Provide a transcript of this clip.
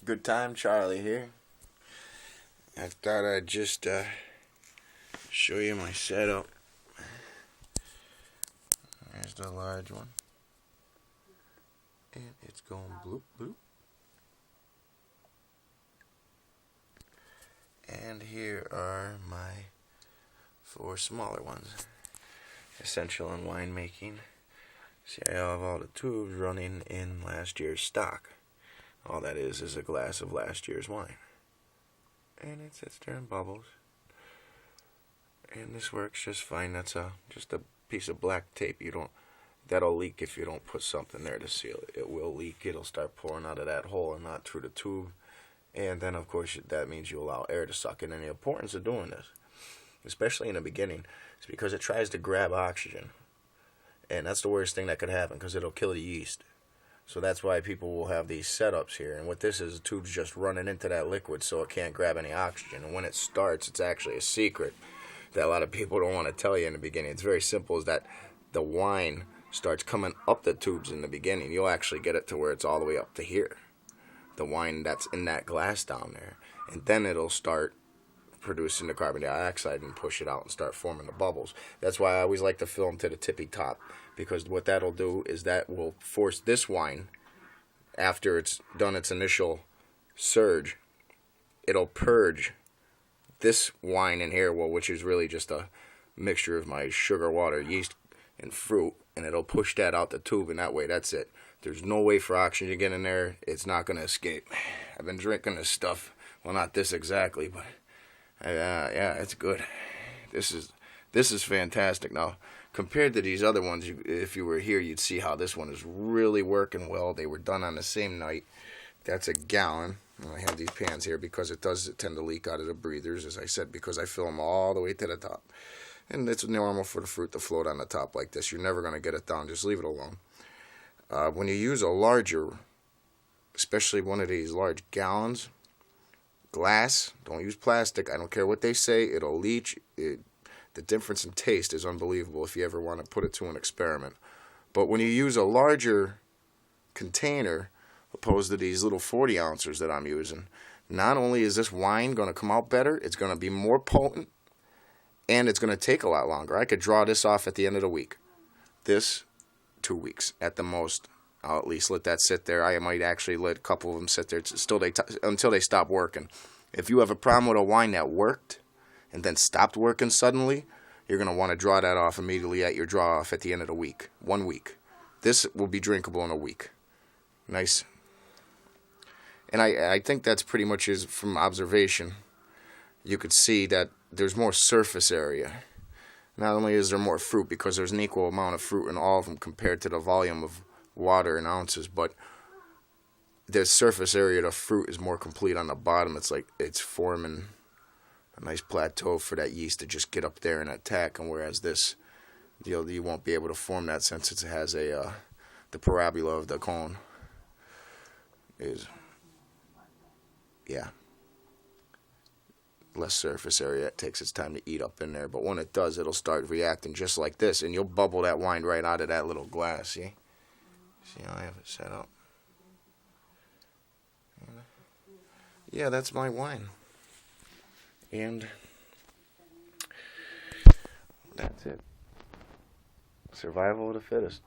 Good time, Charlie here. I thought I'd just show you my setup. There's the large one. And it's going bloop bloop. And here are my 4 smaller ones. Essential in winemaking. See, I have all the tubes running in last year's stock. All that is a glass of last year's wine. And it sits there and bubbles. And this works just fine. That's just a piece of black tape. That'll leak if you don't put something there to seal it. It will leak. It'll start pouring out of that hole and not through the tube. And then, of course, that means you allow air to suck in. And the importance of doing this, especially in the beginning, is because it tries to grab oxygen. And that's the worst thing that could happen because it'll kill the yeast. So that's why people will have these setups here. And what this is, the tube's just running into that liquid so it can't grab any oxygen. And when it starts, it's actually a secret that a lot of people don't want to tell you in the beginning. It's very simple, is that the wine starts coming up the tubes in the beginning. You'll actually get it to where it's all the way up to here. The wine that's in that glass down there. And then it'll start producing the carbon dioxide and push it out and start forming the bubbles. That's why I always like to fill them to the tippy top, because what that'll do is that will force this wine, after it's done its initial surge, it'll purge this wine in here, which is really just a mixture of my sugar, water, yeast, and fruit, and it'll push that out the tube, and that way, that's it. There's no way for oxygen to get in there. It's not going to escape. I've been drinking this stuff. Well, not this exactly, but yeah, it's good. This is fantastic. Now, compared to these other ones, if you were here, you'd see how this one is really working well. They were done on the same night. That's a gallon. And I have these pans here because it does tend to leak out of the breathers, as I said, because I fill them all the way to the top. And it's normal for the fruit to float on the top like this. You're never going to get it down. Just leave it alone. When you use a larger, especially one of these large gallons, glass, don't use plastic. I don't care what they say. It'll leach. The difference in taste is unbelievable if you ever want to put it to an experiment. But when you use a larger container, opposed to these little 40 ounces that I'm using, not only is this wine going to come out better, it's going to be more potent, and it's going to take a lot longer. I could draw this off at the end of the week. This, 2 weeks at the most. I'll at least let that sit there. I might actually let a couple of them sit there until they stop working. If you have a problem with a wine that worked and then stopped working suddenly, you're going to want to draw that off immediately at your draw off at the end of the week. 1 week. This will be drinkable in a week. Nice. And I think that's pretty much is from observation. You could see that there's more surface area. Not only is there more fruit, because there's an equal amount of fruit in all of them compared to the volume of water in ounces, but the surface area of the fruit is more complete on the bottom. It's like it's forming a nice plateau for that yeast to just get up there and attack, and whereas this, you won't be able to form that since it has the parabola of the cone is, yeah, less surface area. It takes its time to eat up in there, but when it does, it'll start reacting just like this, and you'll bubble that wine right out of that little glass. See how I have it set up? Yeah, that's my wine, and that's it. Survival of the fittest.